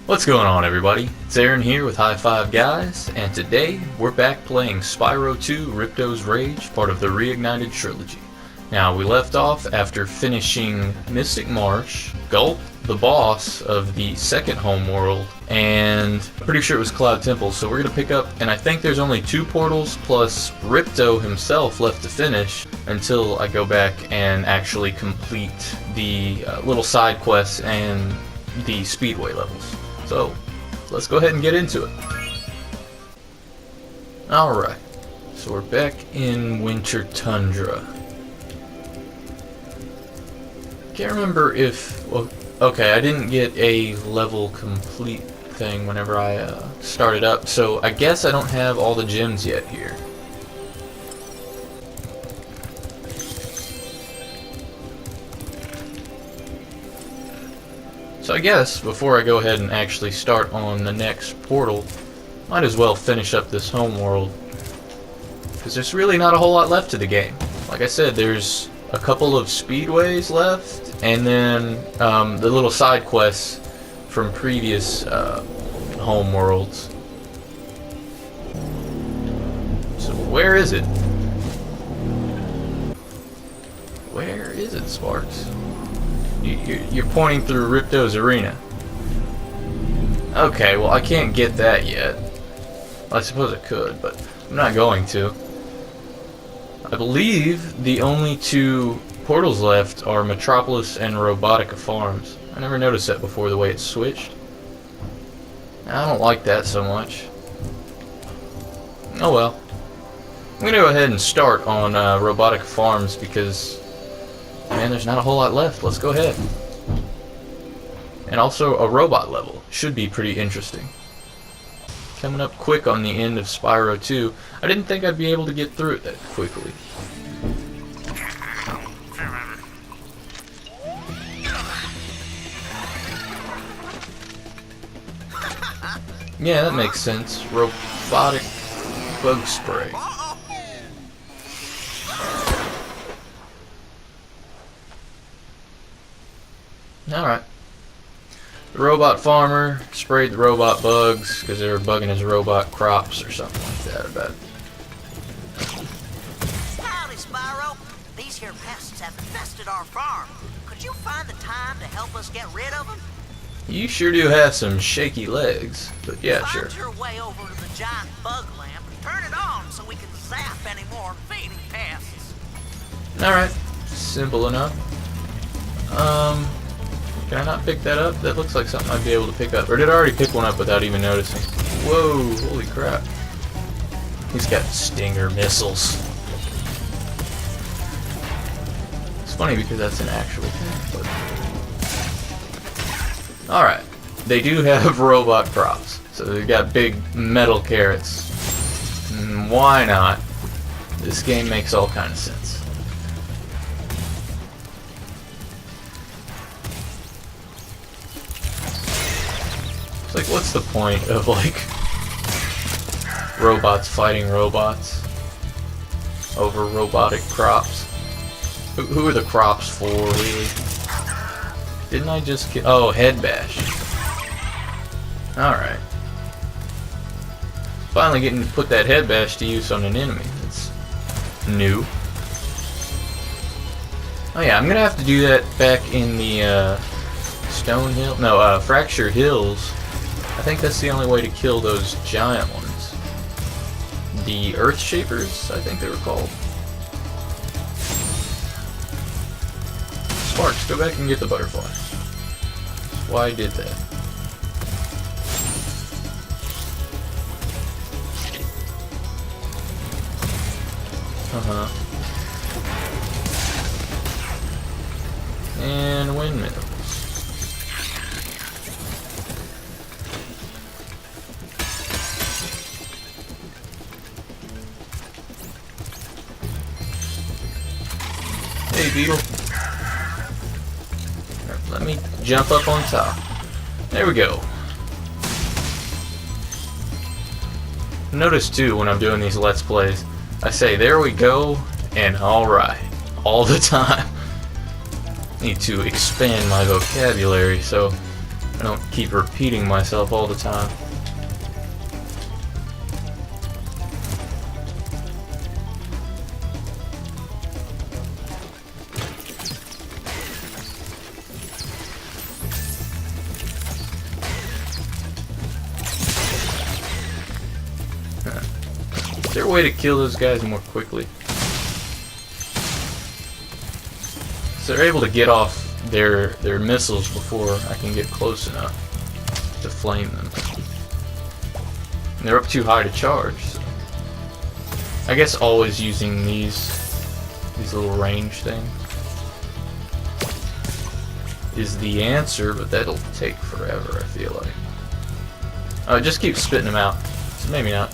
What's going on, everybody? It's Aaron here with High Five Guys, and today we're back playing Spyro 2 Ripto's Rage, part of the Reignited Trilogy. Now, we left off after finishing Mystic Marsh, Gulp, the boss of the second homeworld, and I'm pretty sure it was Cloud Temple, so we're going to pick up, and I think there's only 2 portals plus Ripto himself left to finish until I go back and actually complete the little side quests and the speedway levels. So, let's go ahead and get into it. Alright, so we're back in Winter Tundra. Can't remember if... Well, okay, I didn't get a level complete thing whenever I started up, so I guess I don't have all the gems yet here. So I guess, before I go ahead and actually start on the next portal, might as well finish up this homeworld, because there's really not a whole lot left to the game. Like I said, there's a couple of speedways left, and then the little side quests from previous homeworlds. So where is it? Where is it, Sparks? You're pointing through Ripto's arena. Okay, well I can't get that yet. Well, I suppose I could, but I'm not going to. I believe the only 2 portals left are Metropolis and Robotica Farms. I never noticed that before, the way it's switched. I don't like that so much. Oh well. I'm going to go ahead and start on Robotica Farms because... man, there's not a whole lot left. Let's go ahead. And also a robot level. Should be pretty interesting. Coming up quick on the end of Spyro 2. I didn't think I'd be able to get through it that quickly. Yeah, that makes sense. Robotic bug spray. Alright. The robot farmer sprayed the robot bugs because they were bugging his robot crops or something like that. I bet. Howdy, Spyro. These here pests have infested our farm. Could you find the time to help us get rid of them? You sure do have some shaky legs, but yeah, sure. Find your way over to the giant bug lamp and turn it on so we can zap any more feeding pests. Alright. Simple enough. Can I not pick that up? That looks like something I'd be able to pick up. Or did I already pick one up without even noticing? Whoa, holy crap. He's got stinger missiles. It's funny because that's an actual thing. But... alright. They do have robot crops. So they've got big metal carrots. Why not? This game makes all kinds of sense. Like, what's the point of, like, robots fighting robots over robotic crops? Who are the crops for, really? Didn't I just get... oh, head bash. Alright. Finally getting to put that head bash to use on an enemy. That's new. Oh yeah, I'm gonna have to do that back in the, Stone Hill? No, Fracture Hills. I think that's the only way to kill those giant ones. The Earth Shapers, I think they were called. Sparks, go back and get the butterfly. That's why I did that. And windmill. Hey, Beetle. Let me jump up on top. There we go. Notice too when I'm doing these Let's Plays, I say there we go and alright all the time. Need to expand my vocabulary, so don't keep repeating myself all the time. Is there a way to kill those guys more quickly? So they're able to get off their missiles before I can get close enough to flame them. And they're up too high to charge. So I guess always using these little range things is the answer, but that'll take forever, I feel like. Oh, just keep spitting them out. So maybe not.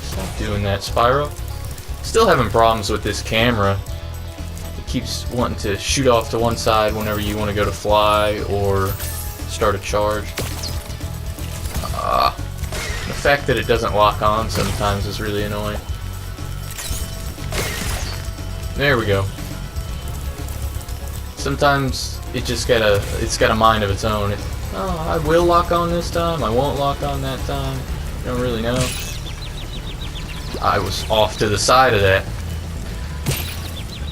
Stop doing that, Spyro. Still having problems with this camera. It keeps wanting to shoot off to one side whenever you want to go to fly or start a charge. The fact that it doesn't lock on sometimes is really annoying. There we go. Sometimes it's got a mind of its own. Oh, I will lock on this time, I won't lock on that time. You don't really know. I was off to the side of that.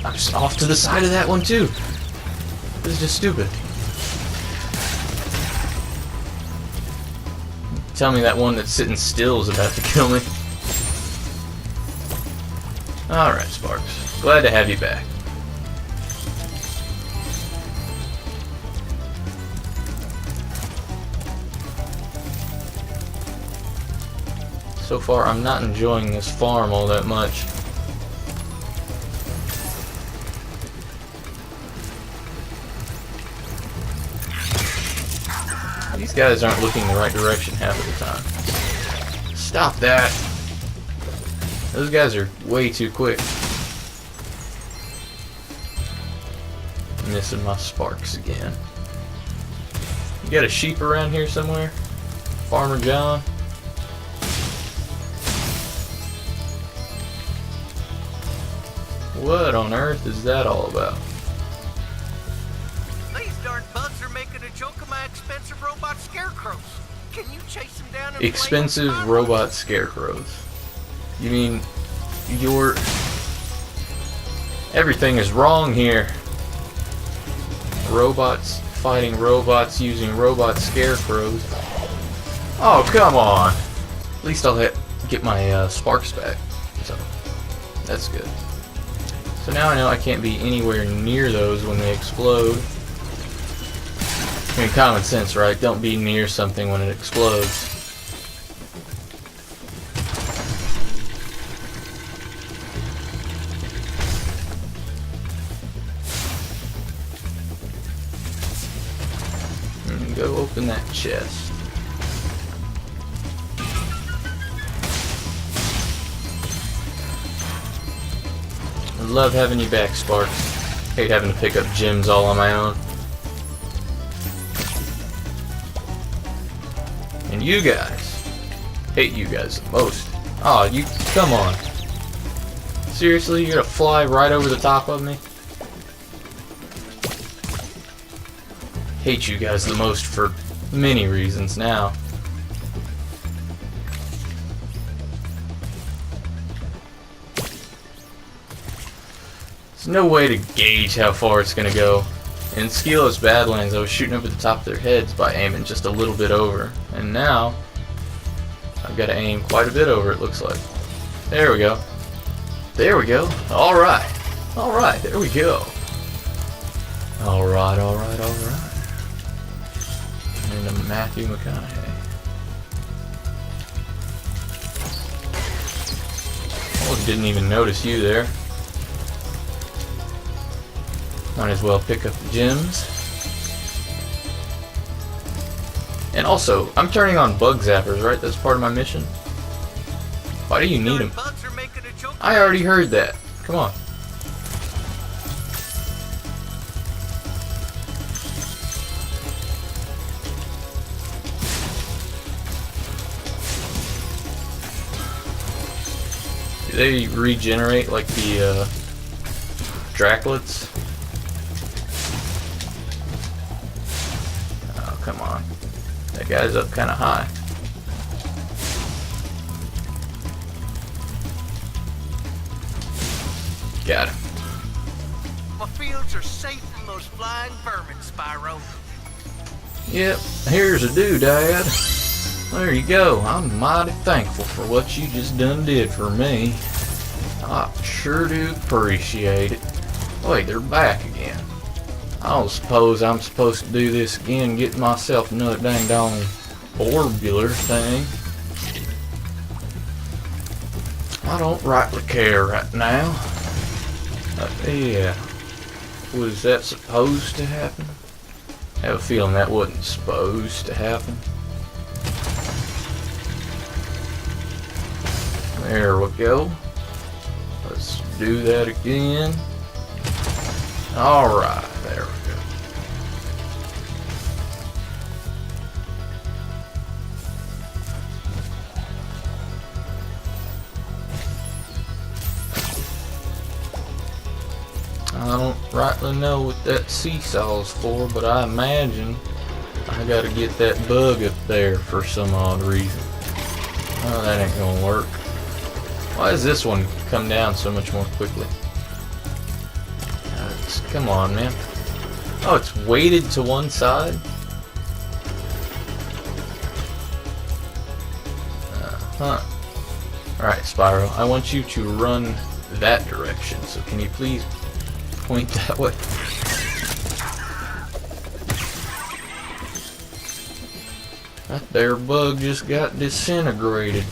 I was off to the side of that one too. This is just stupid. Tell me that one that's sitting still is about to kill me. Alright, Sparks. Glad to have you back. So far, I'm not enjoying this farm all that much. These guys aren't looking the right direction half of the time. Stop that! Those guys are way too quick. Missing my Sparks again. You got a sheep around here somewhere? Farmer John? What on earth is that all about? These darn bugs are making a joke of my expensive robot scarecrows. Can you chase them down and Expensive play with robot scarecrows. You mean your... Everything is wrong here. Robots fighting robots using robot scarecrows. Oh, come on. At least I'll get my Sparks back. So, that's good. So now I know I can't be anywhere near those when they explode. I mean, common sense, right? Don't be near something when it explodes. And go open that chest. Love having you back, Sparks. Hate having to pick up gems all on my own. And you guys. Hate you guys the most. Aw, you... come on. Seriously? You're gonna fly right over the top of me? Hate you guys the most for many reasons now. There's no way to gauge how far it's gonna go. In Skilos Badlands, I was shooting up at the top of their heads by aiming just a little bit over. And now, I've got to aim quite a bit over, it looks like. There we go. There we go. Alright. Alright, there we go. Alright, alright, alright. And Matthew McConaughey. Oh, didn't even notice you there. Might as well pick up the gems. And also, I'm turning on bug zappers, right? That's part of my mission. Why do you need them? I already heard that. Come on. Do they regenerate like the Draclets? come on. That guy's up kind of high. Got him. My fields are safe from those flying vermin, Spyro. Yep, here's a doodad. There you go. I'm mighty thankful for what you just done did for me. I sure do appreciate it. Wait, they're back again. I don't suppose I'm supposed to do this again and get myself another dang dong orbular thing. I don't rightly care right now. Yeah. Was that supposed to happen? I have a feeling that wasn't supposed to happen. There we go. Let's do that again. Alright, there we go. I don't rightly know what that seesaw's for, but I imagine I gotta get that bug up there for some odd reason. Oh, that ain't gonna work. Why does this one come down so much more quickly? Come on, man. Oh, it's weighted to one side? Huh. Alright, Spyro, I want you to run that direction, so can you please point that way? That there bug just got disintegrated.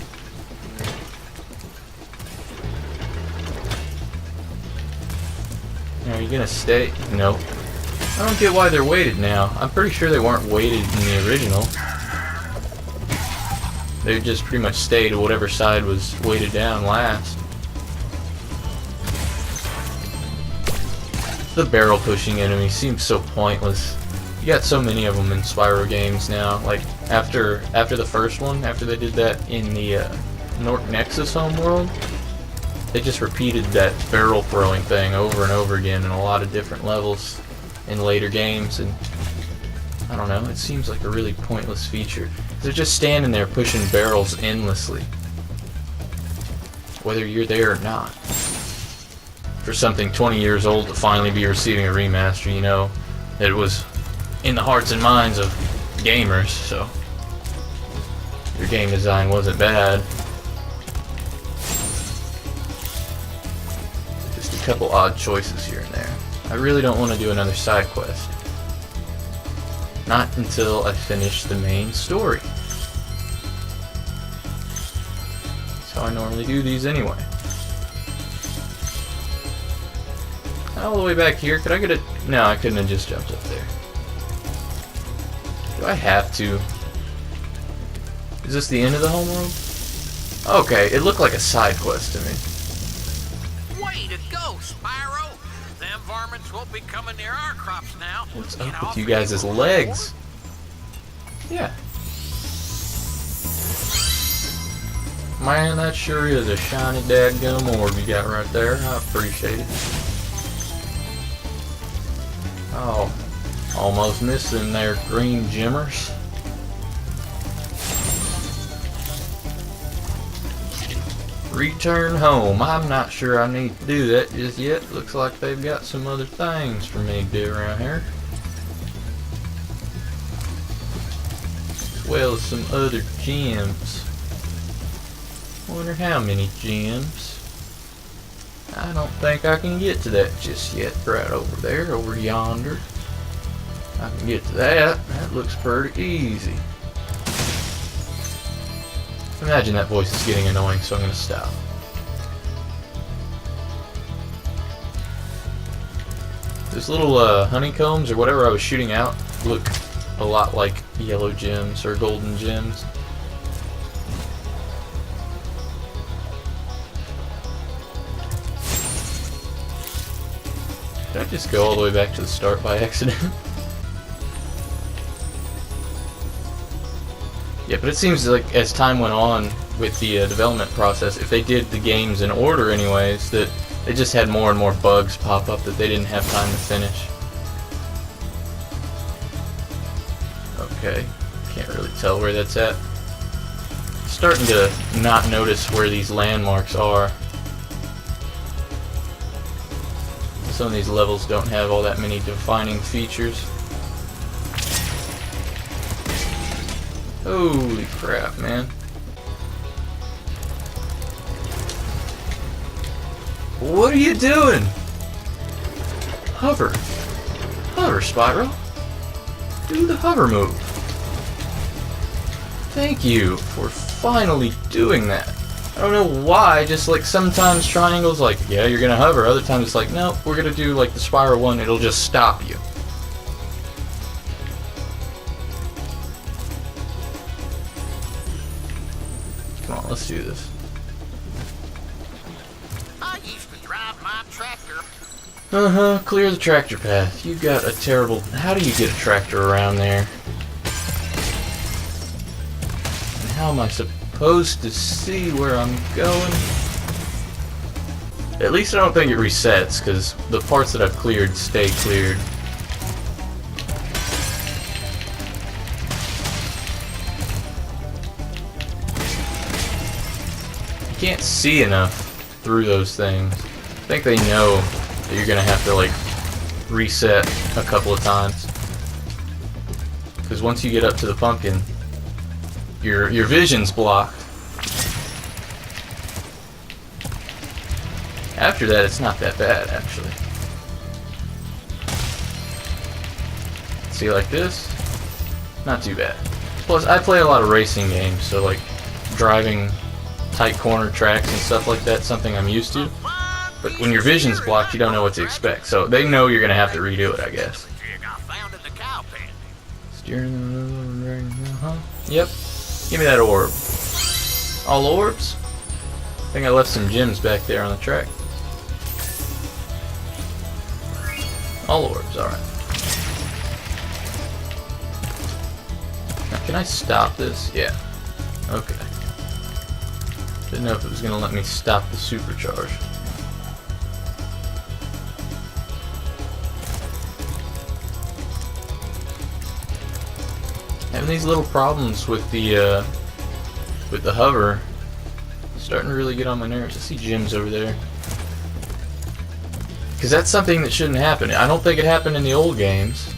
Are you gonna stay? No. I don't get why they're weighted now. I'm pretty sure they weren't weighted in the original. They just pretty much stayed to whatever side was weighted down last. The barrel pushing enemy seems so pointless. You got so many of them in Spyro games now. Like after the first one, after they did that in the North Nexus homeworld, they just repeated that barrel throwing thing over and over again in a lot of different levels in later games, and I don't know, it seems like a really pointless feature. They're just standing there pushing barrels endlessly, whether you're there or not. For something 20 years old to finally be receiving a remaster, you know, it was in the hearts and minds of gamers, so your game design wasn't bad. Couple odd choices here and there. I really don't want to do another side quest. Not until I finish the main story. That's how I normally do these anyway. All the way back here, could I get it? No, I couldn't have just jumped up there. Do I have to? Is this the end of the homeworld? Okay, it looked like a side quest to me. Way to go, Spyro! Them varmints won't be coming near our crops now. What's up with you guys' legs? Yeah. Man, that sure is a shiny dadgum orb you got right there. I appreciate it. Oh, almost missed them there green jimmers. Return home. I'm not sure I need to do that just yet. Looks like they've got some other things for me to do around here. As well as some other gems. Wonder how many gems. I don't think I can get to that just yet. Right over there, over yonder. I can get to that. That looks pretty easy. Imagine that voice is getting annoying, so I'm going to stop. Those little honeycombs or whatever I was shooting out look a lot like yellow gems or golden gems. Did I just go all the way back to the start by accident? Yeah, but it seems like as time went on with the development process, if they did the games in order anyways, that they just had more and more bugs pop up that they didn't have time to finish. Okay, can't really tell where that's at. Starting to not notice where these landmarks are. Some of these levels don't have all that many defining features. Holy crap, man. What are you doing? Hover. Hover, Spyro. Do the hover move. Thank you for finally doing that. I don't know why, just like sometimes triangles like, yeah, you're gonna hover, other times it's like, no, we're gonna do like the Spyro one, it'll just stop you. Come on, let's do this. I used to drive my tractor. Uh-huh, clear the tractor path. You got a terrible... How do you get a tractor around there? And how am I supposed to see where I'm going? At least I don't think it resets, because the parts that I've cleared stay cleared. You can't see enough through those things. I think they know that you're gonna have to like reset a couple of times, because once you get up to the pumpkin, your vision's blocked. After that, it's not that bad, actually. See, like this, not too bad. Plus, I play a lot of racing games, so like driving tight corner tracks and stuff like that, something I'm used to. But when your vision's blocked, you don't know what to expect. So they know you're gonna have to redo it, I guess. Steering the right, Yep. Give me that orb. All orbs? I think I left some gems back there on the track. All orbs, alright. Now, can I stop this? Yeah. Okay. Didn't know if it was gonna let me stop the supercharge. Having these little problems with the hover, starting to really get on my nerves. I see gems over there, because that's something that shouldn't happen. I don't think it happened in the old games.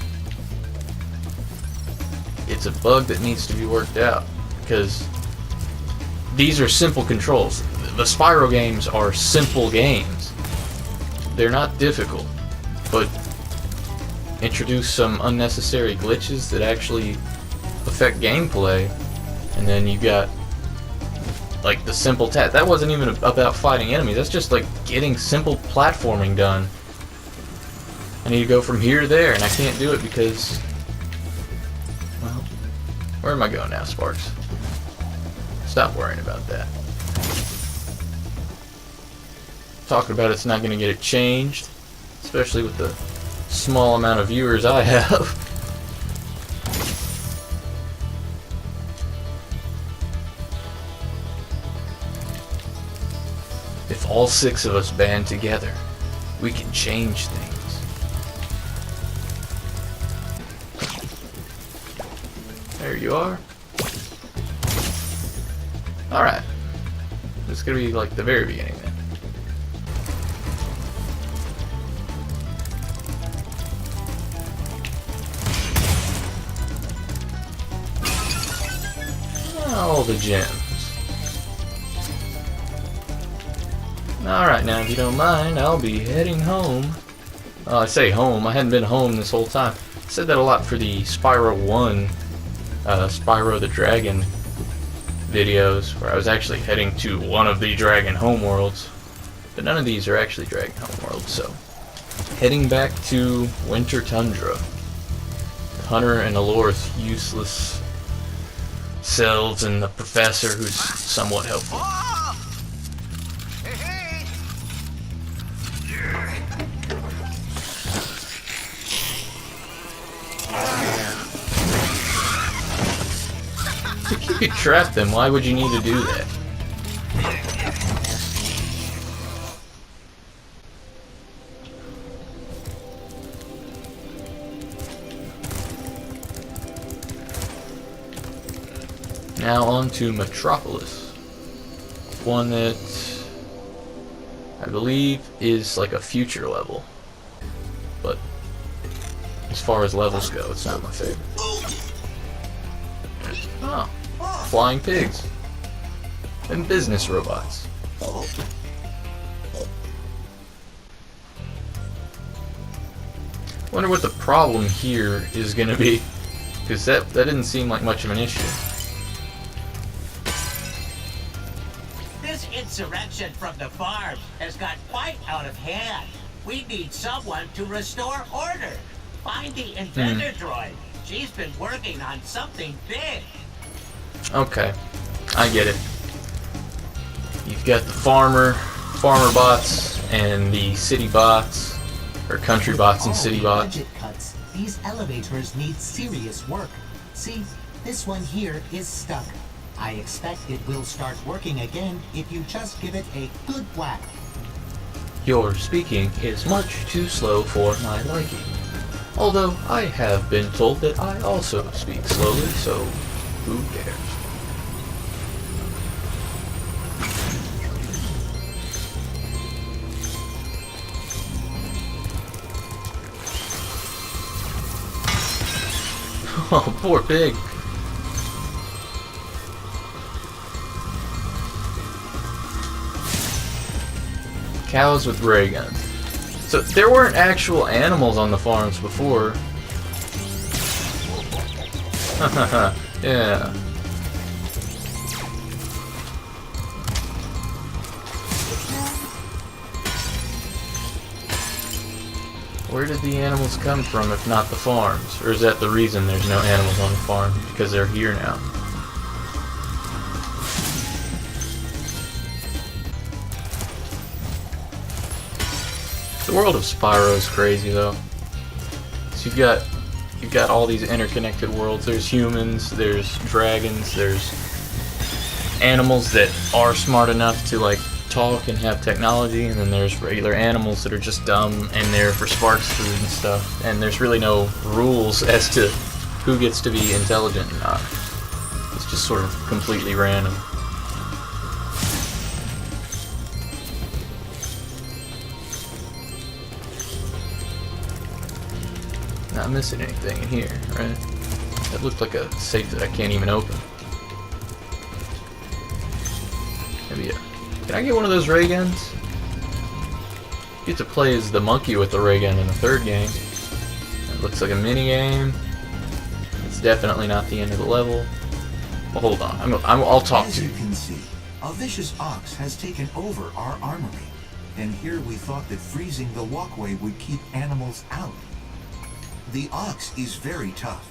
It's a bug that needs to be worked out, because these are simple controls. The Spyro games are simple games. They're not difficult, but introduce some unnecessary glitches that actually affect gameplay, and then you got like the simple task. That wasn't even about fighting enemies. That's just like getting simple platforming done. I need to go from here to there, and I can't do it because, well, where am I going now, Sparks? Stop worrying about that. Talking about it's not going to get it changed, especially with the small amount of viewers I have. If all 6 of us band together, we can change things. There you are. Alright. This is gonna be like the very beginning then. All the gems. Alright, now if you don't mind, I'll be heading home. I say home, I hadn't been home this whole time. I said that a lot for the Spyro 1, Spyro the Dragon videos, where I was actually heading to one of the Dragon homeworlds. But none of these are actually Dragon homeworlds, so. Heading back to Winter Tundra. Hunter and Alorth, useless selves, and the professor, who's somewhat helpful. If you could trap them, why would you need to do that? Now on to Metropolis. One that I believe is like a future level. But as far as levels go, it's not my favorite. Oh, flying pigs. And business robots. Wonder what the problem here is gonna be. Because that didn't seem like much of an issue. This insurrection from the farm has got quite out of hand. We need someone to restore order. Find the inventor droid. She's been working on something big. Okay, I get it. You've got the farmer bots and the city bots, or country bots and city bots. Budget cuts. These elevators need serious work. See, this one here is stuck. I expect it will start working again if you just give it a good whack. Your speaking is much too slow for my liking. Although I have been told that I also speak slowly, so who cares? Oh, poor pig. Cows with ray guns. So there weren't actual animals on the farms before. Yeah. Where did the animals come from if not the farms? Or is that the reason there's no animals on the farm? Because they're here now. The world of Spyro is crazy though. So you've got all these interconnected worlds. There's humans, there's dragons, there's animals that are smart enough to like talk and have technology, and then there's regular animals that are just dumb and there for Spark's food and stuff. And there's really no rules as to who gets to be intelligent and not. It's just sort of completely random. Not missing anything in here, right? That looked like a safe that I can't even open. Maybe can I get one of those ray guns? You get to play as the monkey with the ray gun in the third game. It looks like a mini game. It's definitely not the end of the level. Well, hold on. I'll talk to you. As you can see, a vicious ox has taken over our armory. And here we thought that freezing the walkway would keep animals out. The ox is very tough.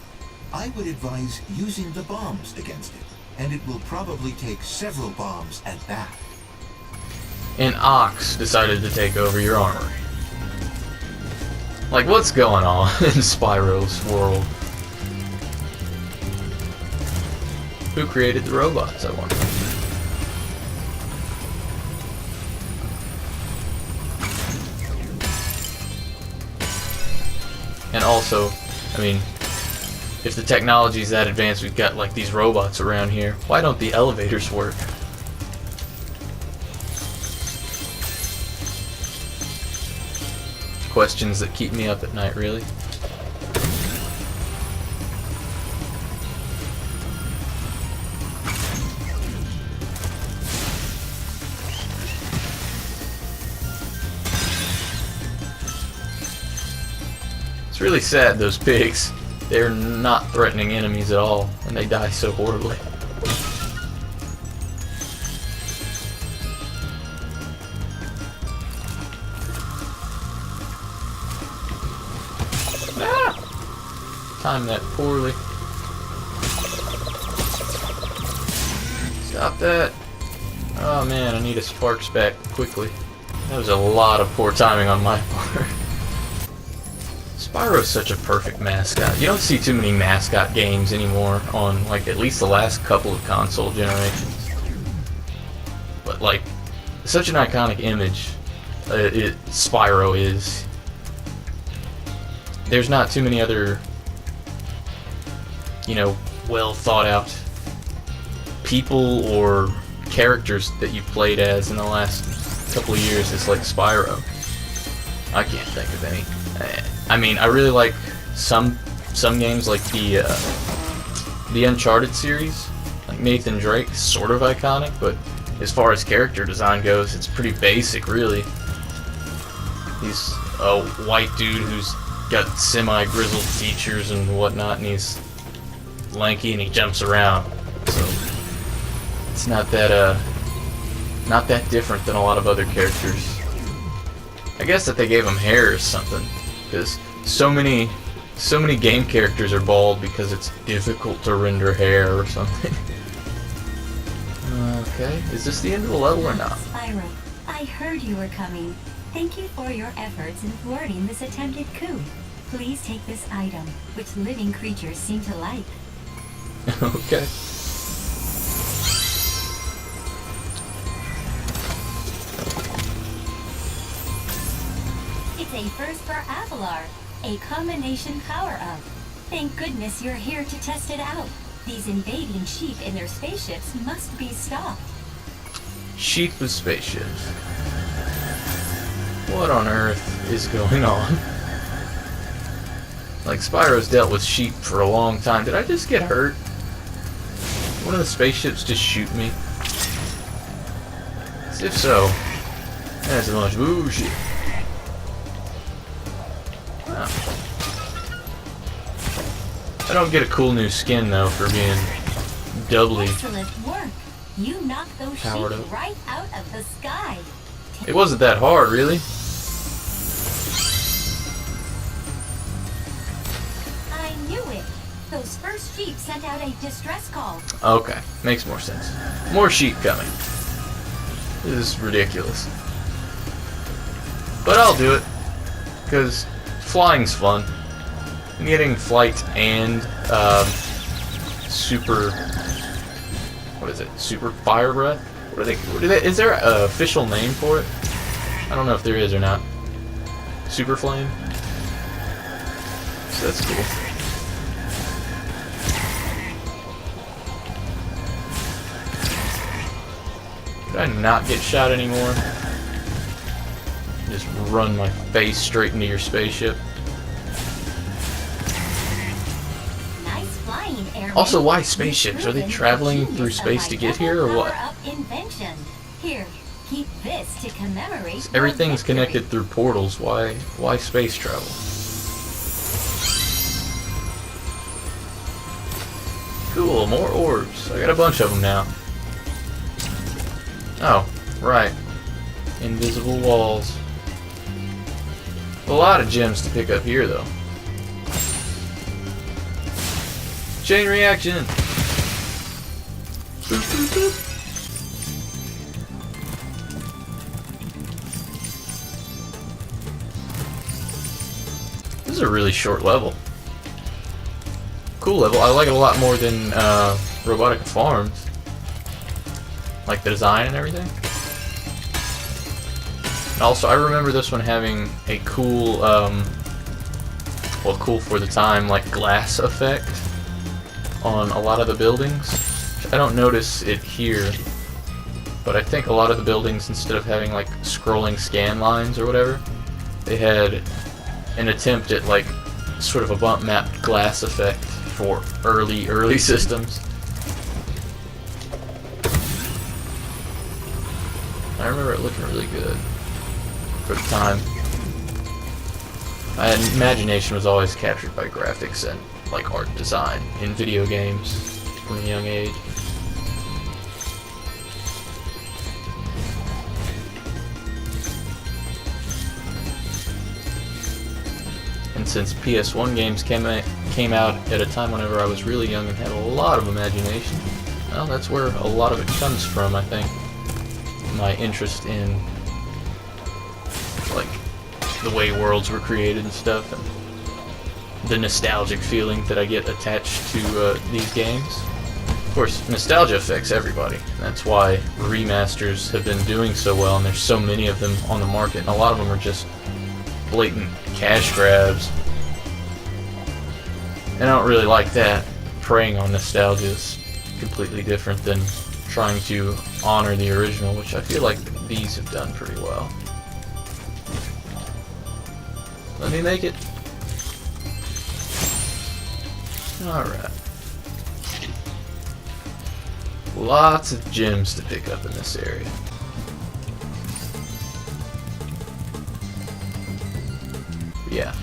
I would advise using the bombs against it, and it will probably take several bombs at that. An ox decided to take over your armory. Like, what's going on in Spyro's world? Who created the robots, I wonder? And also, I mean, if the technology is that advanced, we've got like these robots around here. Why don't the elevators work? Questions that keep me up at night, really. It's really sad, those pigs. They're not threatening enemies at all, and they die so horribly. Ah! Timed that poorly. Stop that. Oh man, I need a Sparks back quickly. That was a lot of poor timing on my part. Spyro's such a perfect mascot. You don't see too many mascot games anymore on, like, at least the last couple of console generations. But, like, such an iconic image Spyro is. There's not too many other, you know, well thought out people or characters that you played as in the last couple of years is like Spyro. I can't think of any. I mean, I really like some games like the Uncharted series, like Nathan Drake, sort of iconic, but as far as character design goes, it's pretty basic, really. He's a white dude who's got semi-grizzled features and whatnot, and he's lanky and he jumps around. So it's not that different than a lot of other characters. I guess that they gave him hair or something, because so many game characters are bald because it's difficult to render hair or something. Okay, is this the end of the level or not? Spyro, I heard you were coming. Thank you for your efforts in thwarting this attempted coup. Please take this item, which living creatures seem to like. Okay. It's a first for Avalar, a combination power-up. Thank goodness you're here to test it out. These invading sheep in their spaceships must be stopped. Sheep with spaceships. What on earth is going on? Like, Spyro's dealt with sheep for a long time. Did I just get hurt? One of the spaceships just shoot me? If so, that's a bunch of bullshit. Wow. I don't get a cool new skin though for being doubly Excellent work. You knocked those powered sheep up. right out of the sky. It wasn't that hard, really. I knew it. Those first sheep sent out a distress call. Okay, makes more sense. More sheep coming. This is ridiculous. But I'll do it, because flying's fun. And getting flight and super... What is it? Super fire breath? What are they? Is there an official name for it? I don't know if there is or not. Super flame? So that's cool. Did I not get shot anymore? Just run my face straight into your spaceship. Nice flying, airman. Also, why spaceships? Are they traveling through space to get here, or what? Invention. Here, keep this to commemorate. Everything's connected through portals. Why space travel? Cool, more orbs. I got a bunch of them now. Oh, right. Invisible walls. A lot of gems to pick up here, though. Chain reaction! Boop, boop, boop. This is a really short level. Cool level. I like it a lot more than Robotica Farms. Like the design and everything. Also, I remember this one having a cool, well, cool for the time, like glass effect on a lot of the buildings. I don't notice it here, but I think a lot of the buildings, instead of having like scrolling scan lines or whatever, they had an attempt at like sort of a bump mapped glass effect for early systems. I remember it looking really good for the time. My imagination was always captured by graphics and like art design in video games from a young age. And since PS1 games came out at a time whenever I was really young and had a lot of imagination, well, that's where a lot of it comes from, I think. My interest in like the way worlds were created and stuff, and the nostalgic feeling that I get attached to these games. Of course, nostalgia affects everybody. That's why remasters have been doing so well, and there's so many of them on the market, and a lot of them are just blatant cash grabs. And I don't really like that, preying on nostalgia. completely different than trying to honor the original, which I feel like these have done pretty well. Let me make it. Alright. Lots of gems to pick up in this area. But yeah,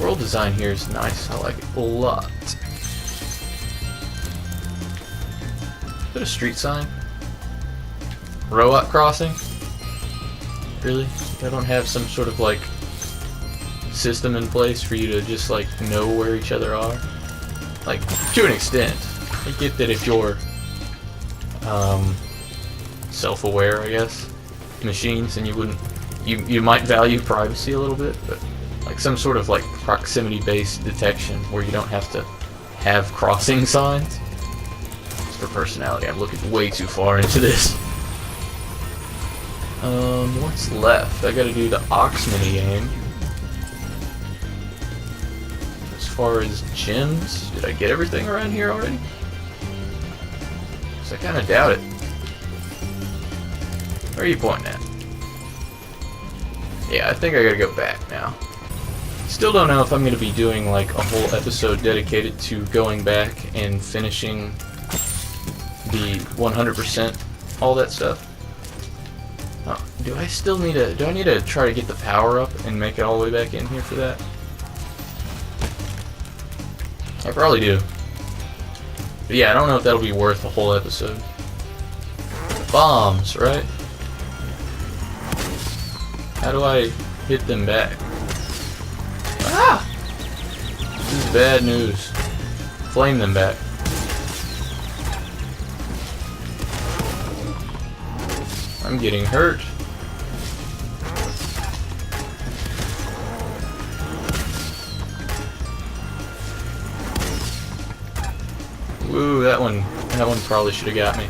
world design here is nice. I like it a lot. Put a street sign? Robot crossing? Really? I don't have some sort of like system in place for you to just like know where each other are? Like, to an extent. I get that if you're self-aware, I guess, machines, and you might value privacy a little bit, but like some sort of like proximity-based detection where you don't have to have crossing signs. Just for personality, I'm looking way too far into this. What's left? I gotta do the Ox mini game. As far as gems, did I get everything around here already? I kind of doubt it. Where are you pointing at? Yeah, I think I gotta go back now. Still don't know if I'm gonna be doing like a whole episode dedicated to going back and finishing the 100% all that stuff. Oh, do I still need to? Do I need to try to get the power up and make it all the way back in here for that? I probably do. But yeah, I don't know if that'll be worth a whole episode. Bombs, right? How do I hit them back? Ah! This is bad news. Flame them back. I'm getting hurt. Ooh, that one probably should have got me.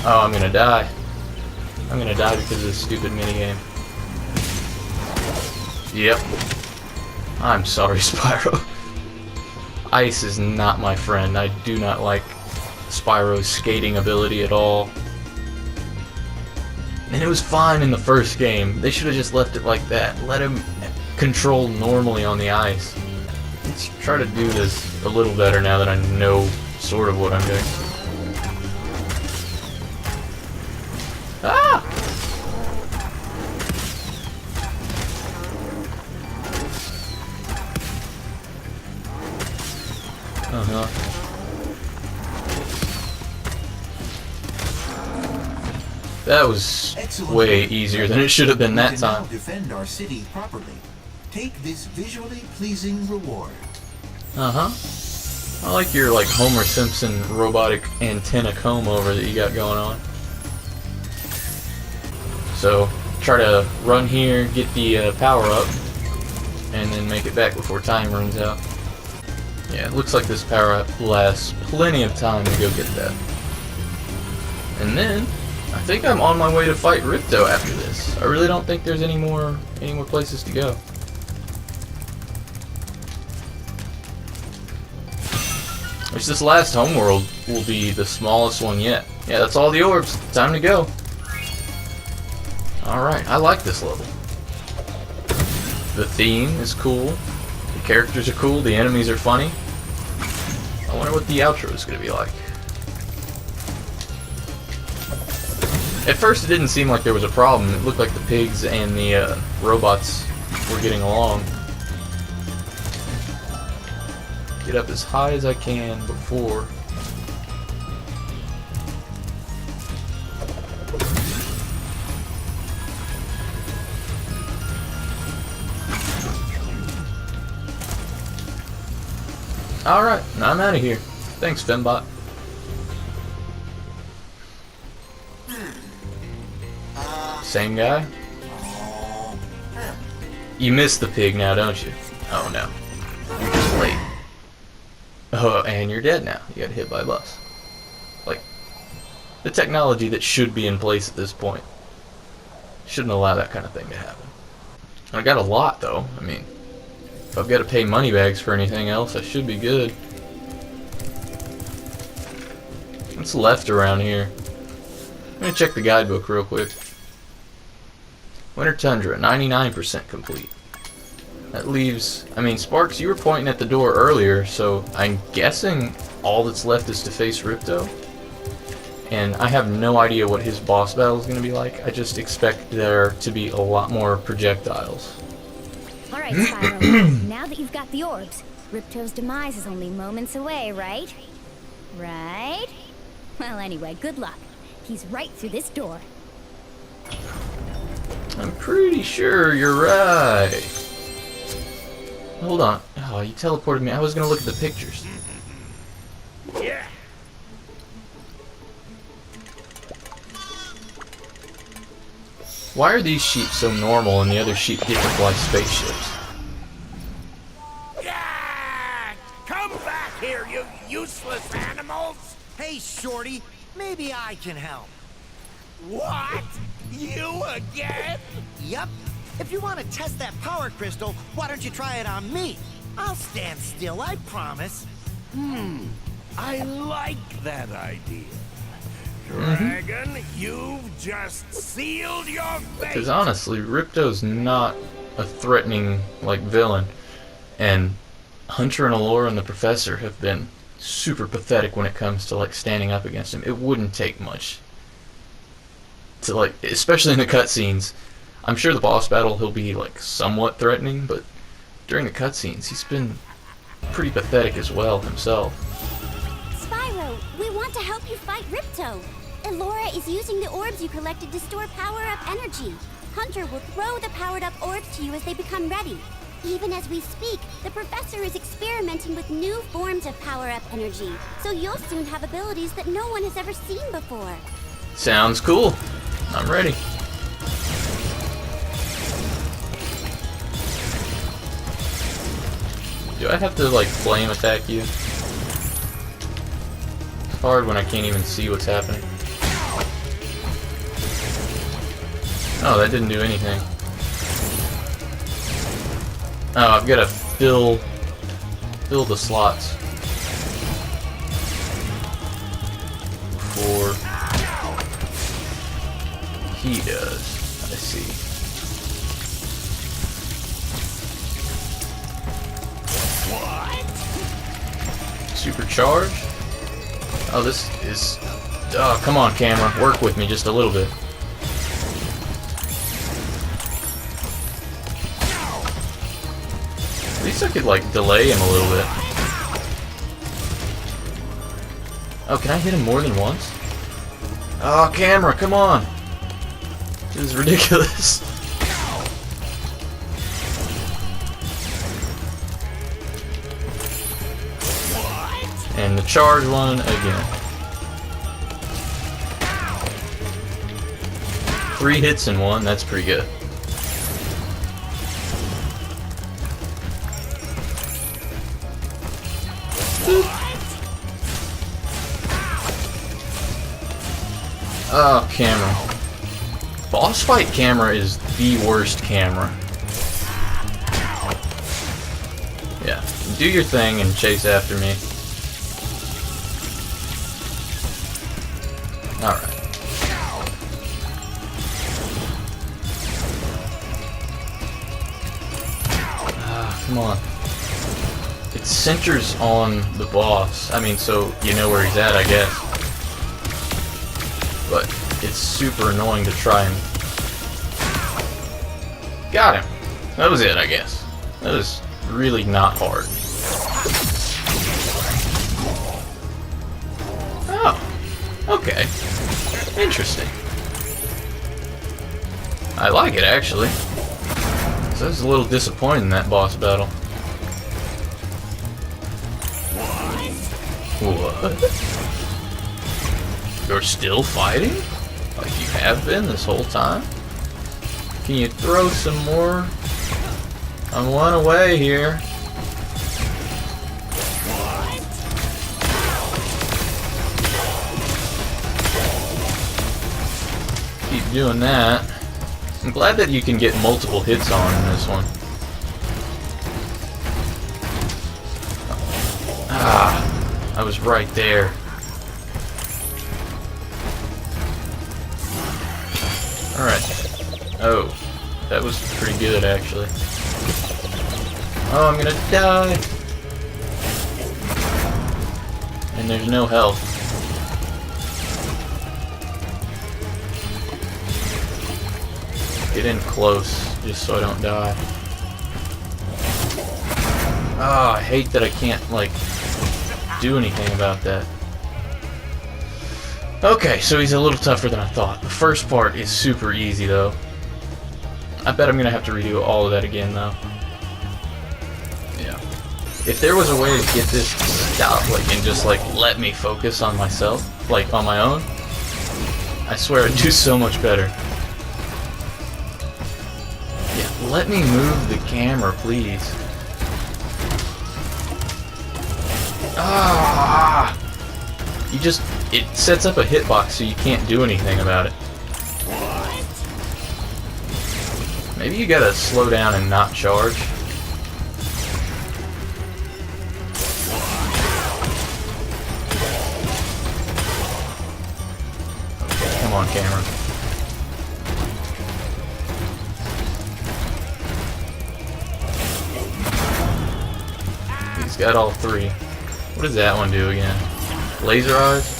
Oh, I'm gonna die. I'm gonna die because of this stupid minigame. Yep. I'm sorry, Spyro. Ice is not my friend. I do not like Spyro's skating ability at all. And it was fine in the first game. They should have just left it like that. Let him control normally on the ice. Let's try to do this a little better now that I know sort of what I'm doing. Ah! Uh-huh. That was way easier than it should have been that time. We can now defend our city properly. Take this visually pleasing reward. Uh-huh. I like your like Homer Simpson robotic antenna comb over that you got going on. So try to run here, get the power up, and then make it back before time runs out. Yeah, it looks like this power up lasts plenty of time to go get that. And then I think I'm on my way to fight Ripto after this. I really don't think there's any more places to go. Which this last homeworld will be the smallest one yet. Yeah, that's all the orbs. Time to go. Alright, I like this level. The theme is cool. The characters are cool. The enemies are funny. I wonder what the outro is going to be like. At first it didn't seem like there was a problem. It looked like the pigs and the robots were getting along. Get up as high as I can before. Alright, I'm out of here. Thanks, Fembot. Same guy? You missed the pig now, don't you? Oh no. You're just late. Oh, and you're dead now. You got hit by a bus. Like, the technology that should be in place at this point shouldn't allow that kind of thing to happen. I got a lot, though. I mean, if I've got to pay money bags for anything else, I should be good. What's left around here? I'm gonna check the guidebook real quick. Winter Tundra, 99% complete. That leaves... I mean, Sparks, you were pointing at the door earlier, so I'm guessing all that's left is to face Ripto. And I have no idea what his boss battle is going to be like. I just expect there to be a lot more projectiles. Alright, Spyro. Now that you've got the orbs, Ripto's demise is only moments away, right? Right? Well, anyway, good luck. He's right through this door. I'm pretty sure you're right. Hold on. Oh, you teleported me. I was going to look at the pictures. Yeah. Why are these sheep so normal and the other sheep get to fly spaceships? Yeah! Come back here, you useless animals! Hey, Shorty, maybe I can help. What? You again? Yup. If you want to test that power crystal, why don't you try it on me? I'll stand still, I promise. I like that idea. Dragon, you've just sealed your fate! Because honestly, Ripto's not a threatening, like, villain. And Hunter and Allura and the Professor have been super pathetic when it comes to, like, standing up against him. It wouldn't take much to, like, especially in the cutscenes. I'm sure the boss battle he'll be, like, somewhat threatening, but during the cutscenes he's been pretty pathetic as well himself. Spyro, we want to help you fight Ripto. Allura is using the orbs you collected to store power-up energy. Hunter will throw the powered-up orbs to you as they become ready. Even as we speak, the Professor is experimenting with new forms of power-up energy, so you'll soon have abilities that no one has ever seen before. Sounds cool. I'm ready. Do I have to, like, flame attack you? It's hard when I can't even see what's happening. Oh, that didn't do anything. Oh, I've got to fill the slots before he does. I see. Supercharge? Oh, this is... Oh, come on, camera. Work with me just a little bit. At least I could, like, delay him a little bit. Oh, can I hit him more than once? Oh, camera, come on! This is ridiculous. And the charge one again. 3 hits in one, that's pretty good. Oh, camera. Boss fight camera is the worst camera. Yeah, do your thing and chase after me. Alright. Ah, come on. It centers on the boss. I mean, so you know where he's at, I guess. But it's super annoying to try and... Got him! That was it, I guess. That was really not hard. Oh. Okay. Interesting. I like it, actually. So I was a little disappointed in that boss battle. What? You're still fighting? Like you have been this whole time? Can you throw some more? I'm one away here. Keep doing that. I'm glad that you can get multiple hits on in this one. Ah, I was right there. Alright. Oh, that was pretty good, actually. Oh, I'm gonna die! And there's no health. Get in close, just so I don't die. Oh, I hate that I can't, like, do anything about that. Okay, so he's a little tougher than I thought. The first part is super easy, though. I bet I'm gonna have to redo all of that again, though. Yeah. If there was a way to get this to stop, like, and just, like, let me focus on myself, like, on my own, I swear I'd do so much better. Yeah, let me move the camera, please. Ah! You just... It sets up a hitbox so you can't do anything about it. Maybe you gotta slow down and not charge. Okay, come on, camera. He's got all three. What does that one do again? Laser eyes?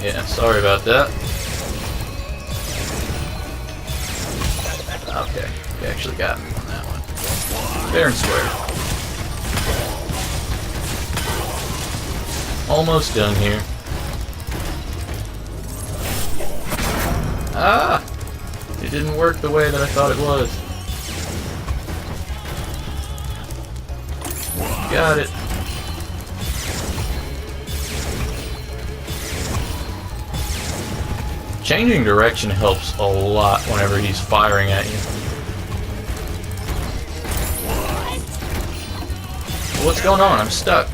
Yeah, sorry about that. Okay, you actually got me on that one. Fair and square. Almost done here. Ah! It didn't work the way that I thought it was. Got it. Changing direction helps a lot whenever he's firing at you. What's going on? I'm stuck.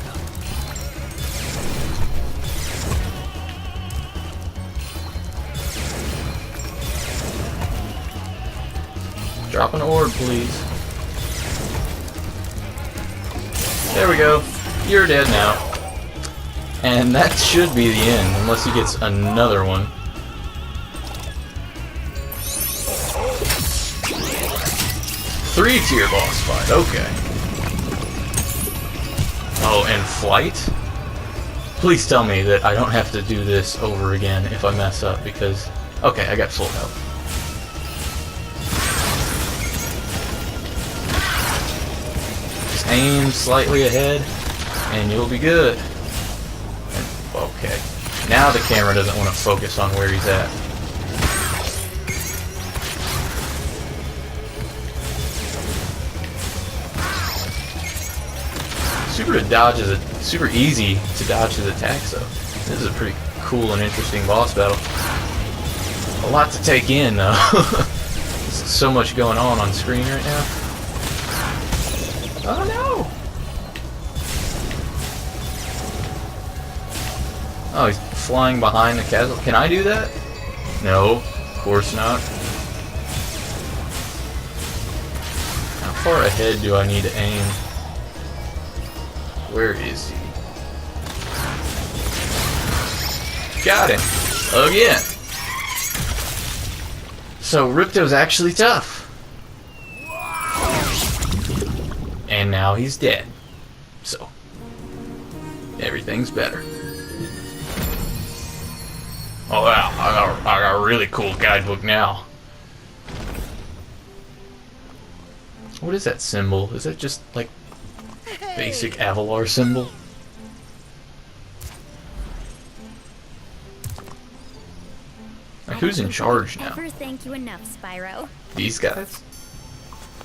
Drop an orb, please. There we go. You're dead now. And that should be the end, unless he gets another one. Three-tier boss fight, okay. Oh, and flight? Please tell me that I don't have to do this over again if I mess up, because... Okay, I got full health. Just aim slightly ahead, and you'll be good. And, okay. Now the camera doesn't want to focus on where he's at. Super easy to dodge his attacks, though. This is a pretty cool and interesting boss battle. A lot to take in, though. There's so much going on screen right now. Oh no! Oh, he's flying behind the castle. Can I do that? No, of course not. How far ahead do I need to aim? Where is he? Got him! Again! So Ripto's actually tough. And now he's dead. So, everything's better. Oh wow, I got a really cool guidebook now. What is that symbol? Is that just like basic Avalar symbol? Like, who's in charge now? Never thank you enough, Spyro. These guys?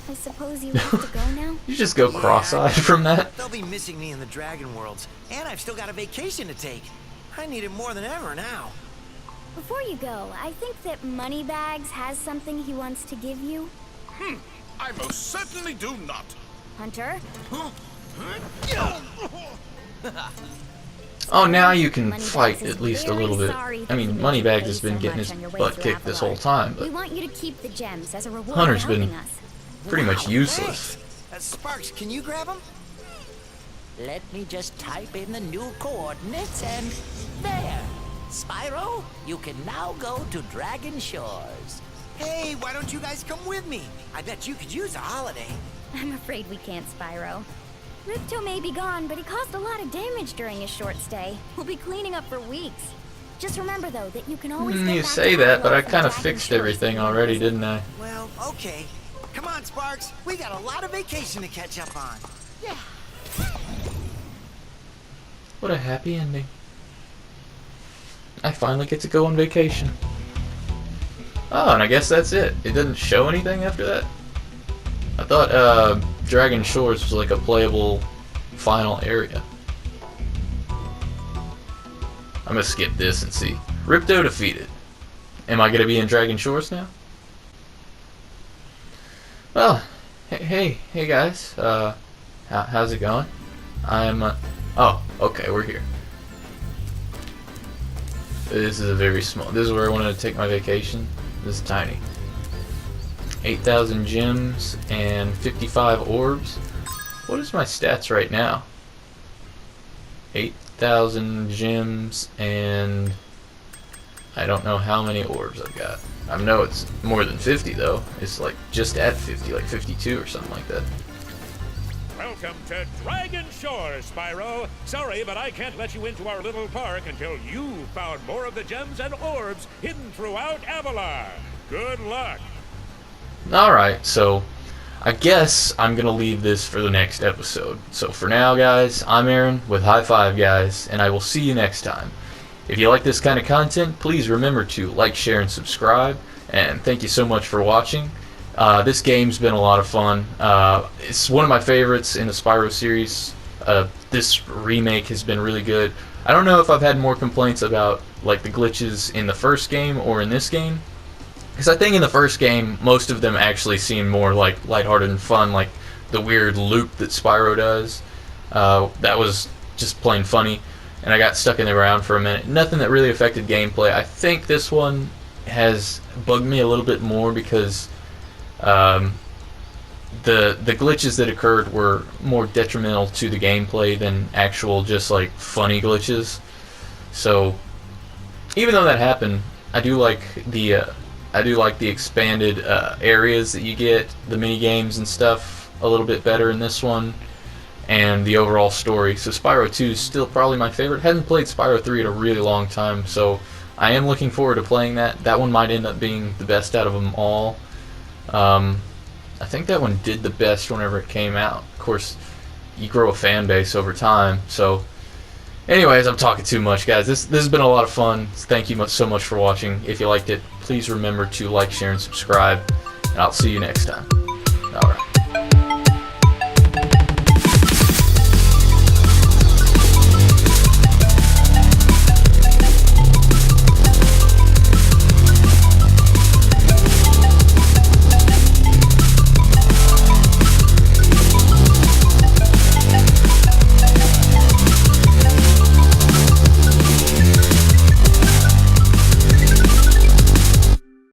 I suppose you have to go now? You just go cross-eyed from that? They'll be missing me in the Dragon Worlds, and I've still got a vacation to take. I need it more than ever now. Before you go, I think that Moneybags has something he wants to give you. I most certainly do not. Hunter? Oh, now you can fight at least a little bit. I mean, Moneybags has been getting his butt kicked this whole time, We but want you to keep the gems as a reward Hunter's for helping been us. pretty much useless. Thanks. Sparks, can you grab them? Let me just type in the new coordinates and there. Spyro, you can now go to Dragon Shores. Hey, why don't you guys come with me? I bet you could use a holiday. I'm afraid we can't, Spyro. Ripto may be gone, but he caused a lot of damage during his short stay. We'll be cleaning up for weeks. Just remember, though, that you can always get You back say to that, but I Avalor kind of from fixed Dragon everything Shores. already, didn't I? Well, okay. Come on, Sparks. We got a lot of vacation to catch up on. Yeah. What a happy ending. I finally get to go on vacation. Oh, and I guess that's it. It doesn't show anything after that? I thought Dragon Shores was like a playable final area. I'm gonna skip this and see. Ripto defeated. Am I gonna be in Dragon Shores now? Well, hey guys. How's it going? I'm oh, okay, we're here. This is a very small. This is where I wanted to take my vacation. This is tiny. 8,000 gems and 55 orbs. What is my stats right now? 8,000 gems and I don't know how many orbs I've got. I know it's more than 50 though. It's like just at 50, like 52 or something like that. Welcome to Dragon Shores, Spyro. Sorry, but I can't let you into our little park until you've found more of the gems and orbs hidden throughout Avalor. Good luck. Alright, so I guess I'm gonna leave this for the next episode. So for now, guys, I'm Aaron with High Five Guys, and I will see you next time. If you like this kind of content, please remember to like, share, and subscribe. And thank you so much for watching. This game's been a lot of fun. It's one of my favorites in the Spyro series. This remake has been really good. I don't know if I've had more complaints about like the glitches in the first game or in this game, because I think in the first game most of them actually seem more like lighthearted and fun, like the weird loop that Spyro does. That was just plain funny, and I got stuck in the ground for a minute. Nothing that really affected gameplay. I think this one has bugged me a little bit more because the glitches that occurred were more detrimental to the gameplay than actual just like funny glitches. So even though that happened, I do like the expanded areas that you get, the mini games and stuff a little bit better in this one, and the overall story. So Spyro 2 is still probably my favorite. Hadn't played Spyro 3 in a really long time, so I am looking forward to playing that. That one might end up being the best out of them all. I think that one did the best whenever it came out. Of course, you grow a fan base over time. So, anyways, I'm talking too much, guys. This has been a lot of fun. Thank you so much for watching. If you liked it, please remember to like, share, and subscribe. And I'll see you next time. Alright.